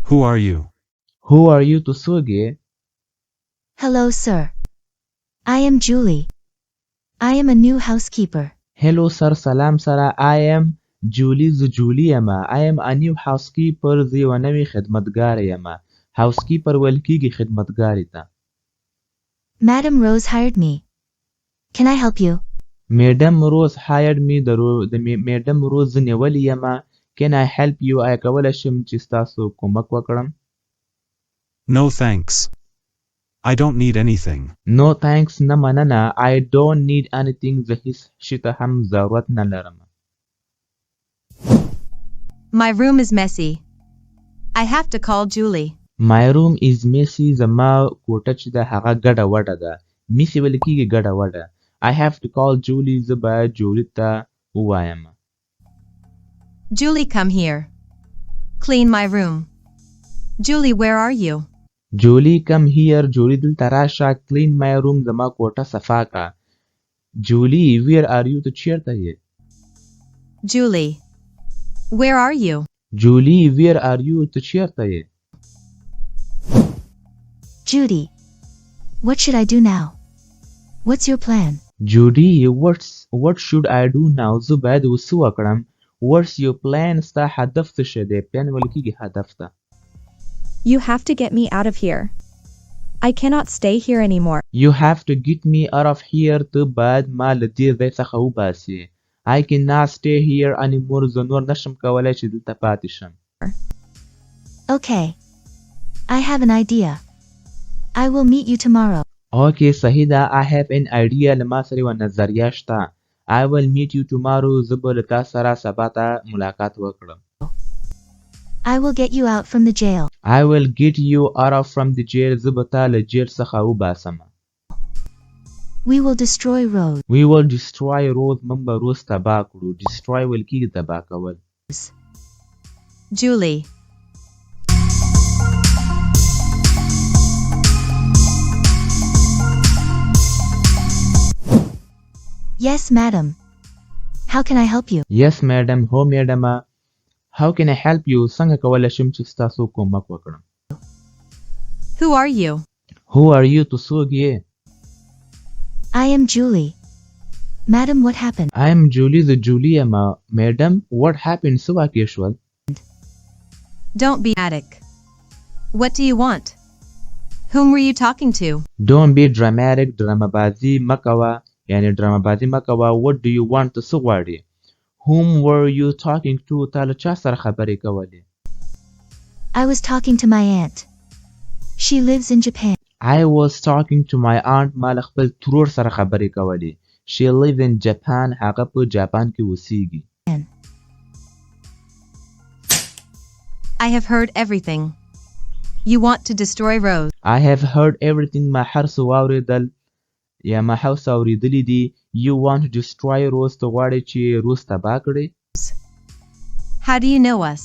Who are you? Who are you to Sugi? Hello, sir. I am Julie. I am a new housekeeper. Hello sir, salam sara. I am Julie ز جولی یما. I am a new housekeeper زه یوه نوې خدمتګاره یما. housekeeper ویل کیږي خدمتګارې ته. Madam Rose hired me. Can I help you? Madam Rose hired me. د Madam Rose زه نیولې یما. Can I help you? آیا کولی شم چې ستاسو کومک وکړم؟ No thanks. I don't need anything. No thanks نه مننه. I don't need anything. زه هیڅ شي ته هم ضرورت نه لرم. My room is messy. I have to call Julie. My room is messy. زما کوټه چې ده هغه ګډه وډه ده. messy ویل کیږي ګډه وډه. I have to call Julie. زه باید جولی ته ووایم. Julie, come here. Clean my room. Julie, where are you? Julie, come here. جولی دلته راشه. Clean my room. زما کوټه صفا کا. Julie, where are you? ته چیرته یې؟ Julie, where are you? Julie, where are you? ته چیرته یې؟ Judy, what should I do now? What's your plan? Judy, what should I do now? زه باید وڅه وکړم. What's your plan? ستا هدف څه شی دی؟ پلان ویل کیږي هدف ته. You have to get me out of here. I cannot stay here anymore. You have to get me out of here. ته باید ما له دې ځای څخه وباسې. I cannot stay here anymore. زه نور نشم کولی چې دلته پاتې شم. Okay. I have an idea. I will meet you tomorrow. Okay, صحیح ده. I have an idea. له ما سره یوه نظریه شته. I will meet you tomorrow. زه به له تا سره سبا ته ملاقات وکړم. I will get you out from the jail. I will get you out from the jail. زه به تا له جیل څخه وباسم. We will destroy Rose. We will destroy Rose. موږ به روز تباه کړو. destroy ویل کیږي تباه کول. Julie. Yes, madam. How can I help you? Yes, madam. هو madam. How can I help you? څنګه کولی شم چې ستاسو کومک وکړم؟ Who are you? Who are you to څوک یې؟ I am Julie. Madam, what happened? I am Julie the Julie یمه. Madam, what happened? څه واقع شول؟ Don't be dramatic. What do you want? Whom were you talking to? Don't be dramatic. ډرامه بازي مه کوه. یعنی ډرامه بازي مه کوه. What do you want? ته څه غواړې؟ Whom were you talking to? تا له چا سره خبرې کولې؟ I was talking to my aunt. She lives in Japan. I was talking to my aunt. ما له خپل ترور سره خبرې کولې. She lives in Japan. هغه په جاپان کې اوسېږي. I have heard everything. You want to destroy Rose. I have heard everything. ما هر څه واورېدل یا ما هر څه اورېدلي دي. You want to destroy Rose. ته غواړې چې روز تباه کړې. How do you know us?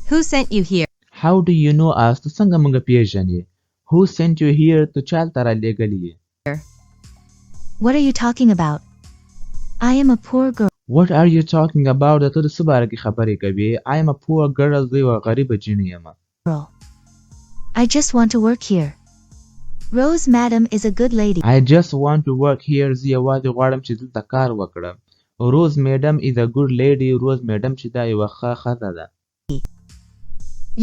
Who sent you here? How do you know us? ته څنګه موږ پیژنې؟ Who sent you here? ته چا ته رالیږلي یې؟ What are you talking about? I am a poor girl. What are you talking about? ته د څه باره کې خبرې کوې؟ I am a poor girl. زه یوه غریبه جینۍ یم. I just want to work here. Rose, madam, is a good lady. I just want to work here. زه یوازې غواړم چې دلته کار وکړم. Rose, madam, is a good lady. Rose, madam چې دا یوه ښه ښځه ده.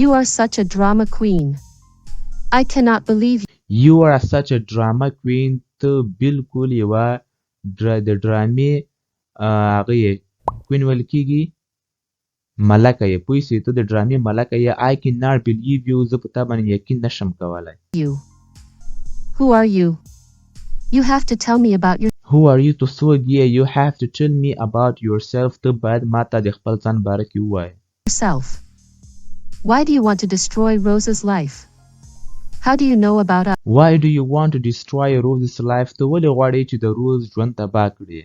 You are such a drama queen. I cannot believe you. You are such a drama queen. ته بالکل یوه د ډرامې هغه یې کوین ویل کیږي ملکه یې. پوه شوې؟ ته د ډرامې ملکه یې. I cannot believe you. زه په تا باندې یقین نشم کولی. You. Who are you? You have to tell me about your... Who are you to څوک یې؟ You have to tell me about yourself. ته باید ما ته د خپل ځان باره کې ووایې. Yourself. Why do you want to destroy Rose's life? How do you know about us? Why do you want to destroy Rose's life? ته ولې غواړې چې د روز ژوند تباه کړې؟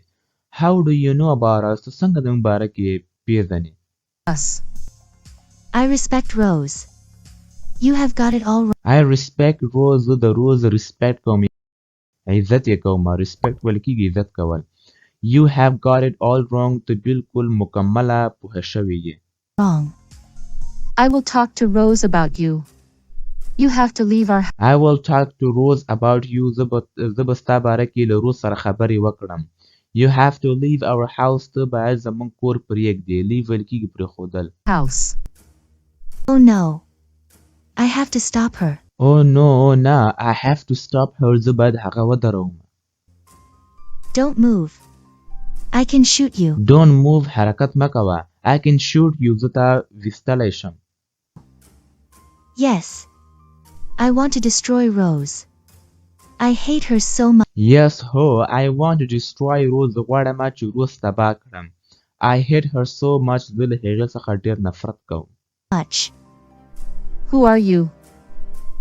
How do you know about us? ته څنګه د موږ باره کې پیژنې؟ Us. I respect Rose. You have got it all wrong. I respect Rose. زه د روز respect کوم. عزت یې کوم. respect ویل کیږي عزت کول. You have got it all wrong. ته بالکل مکمله پوهه شوې یې. Wrong. I will talk to Rose about you. You have to leave our I will talk to Rose about you. زه به ستا باره کې له روز سره خبرې وکړم. You have to leave our house. ته باید زموږ کور پرېږدې. leave ویل کېږي پرېښودل. house. Oh no. I have to stop her. Oh no, نه. I have to stop her. زه باید هغه ودروم. Don't move. I can shoot you. Don't move. حرکت مه کوه. I can shoot you. زه تا ویستلی شم. Yes. I want to destroy Rose. I hate her so Yes, ho. I want to destroy Rose. زه غواړم چې روز تباه کړم. I hate her so much. زه له هغې څخه ډېر نفرت کوم. much. Who are you?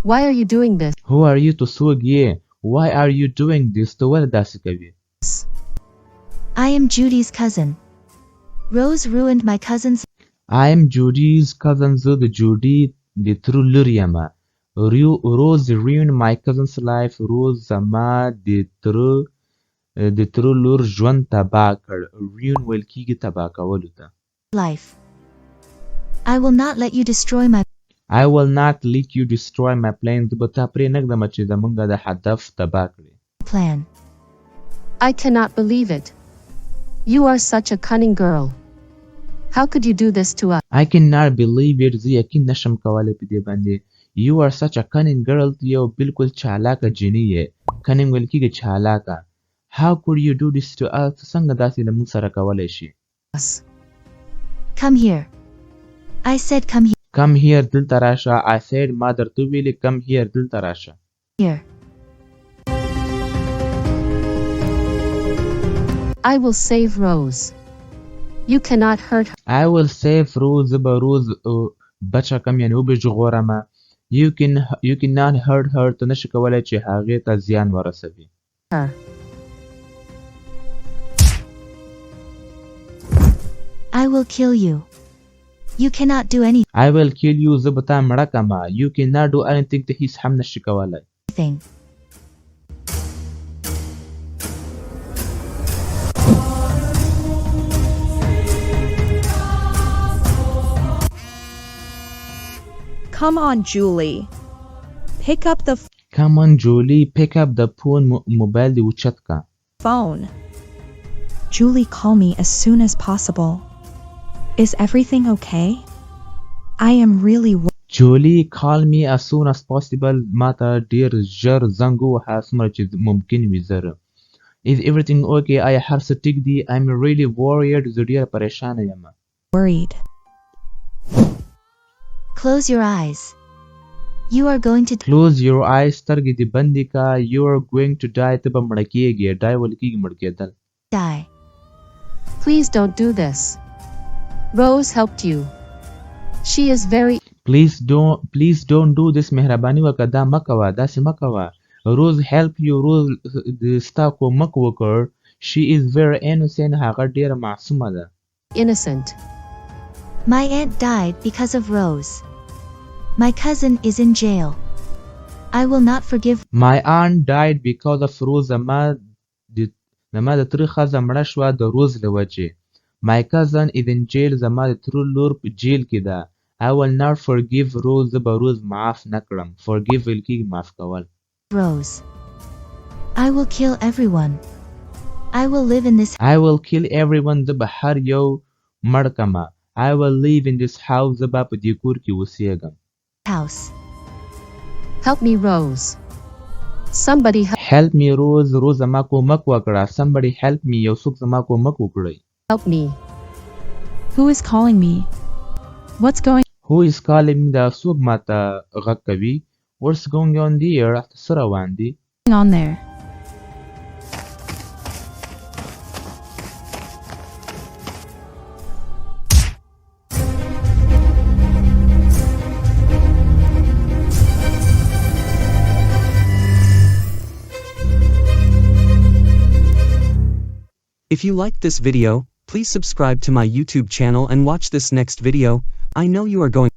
Why are you doing this? Who are you to څوک یې؟ Why are you doing this? ته ولې داسې کوې؟ I am Judy's cousin. Rose ruined my cousin's. I am Judy's cousin. زه د جوډي د ترو لور یم. Rose ruined my cousin's life. Rose زما د ترو لور ژوند تباه کړ. ruin ویل کېږي تباه کولو ته. life. I will not let you destroy my I will not let you destroy my plan. زه به تا پرې نږدم چې زموږ د هدف تباه کړې. plan. I cannot believe it. You are such a cunning girl. How could you do this to us? I cannot believe it. زه یقین نشم کولی په دې باندې. You are such a cunning girl. ته یو بالکل چالاکه جینۍ یې. cunning ویل کېږي چالاکه. How could you do this to us? څنګه داسې له موږ سره کولی شي؟ Come here. I said come here. Come here. دلته راشه. I said ما درته ویلې come here. دلته راشه. Here. I will save Rose. You cannot hurt her. I will save Rose. زه به روز بچه کم یعنې وبې ژغورمه. You cannot hurt her. ته نشي کولی چې هغې ته زیان ورسوي. I will kill you. You cannot do I will kill you. زه به تا مړه کړمه. You cannot do anything. ته هیڅ هم نشي کولی. anything. Come on, Julie. Pick up the Come on, Julie. Pick up the phone. موبایل دې اوچت کړه. phone. Julie, call me as soon as possible. Is everything okay? I am really Julie, call me as soon as possible. ما ته ډېر ژر زنګ ووهه څومره چې ممکن وي ژر. Is everything okay? آیا هر څه ټیک دي؟ I'm really worried. زه ډېره پریشانه یم. worried. Close your eyes. You are going to Close your eyes. سترګې دې بندې کړه. You are going to die. ته به مړه کېږې. die ویل کېږي مړ کېدل. die. Please don't do this. Rose helped you. She is very Please don't do this. مهرباني وکړه دا مه کوه. داسې مه کوه. Rose help you. Rose ستا کومک وکړ. She is very innocent. هغه ډېره معصومه ده. innocent. My aunt died because of Rose. My cousin is in jail. I will not forgive. My aunt died because of Rose. زما د تره ښځه مړه شوه د روز له وجې. My cousin is in jail. زما د تره لور په جیل کې ده. I will not forgive Rose. زه به روز معاف نه کړم. forgive ویل کېږي معاف کول. Rose. I will kill everyone. I will live in this I will kill everyone. زه به هر یو مړ کړمه. I will live in this house. زه به په دې کور کې اوسېږم. house. Help me, Rose. Somebody Help me, Rose. Rose زما کومک وکړه. Somebody help me. یو څوک زما کومک وکړي. help me. Who is calling me? What's going Who is calling me? دا څوک ماته غږ کوي. What's going on there? څه روان دي؟ on there? If you liked this video, please subscribe to my YouTube channel and watch this next video. I know you are going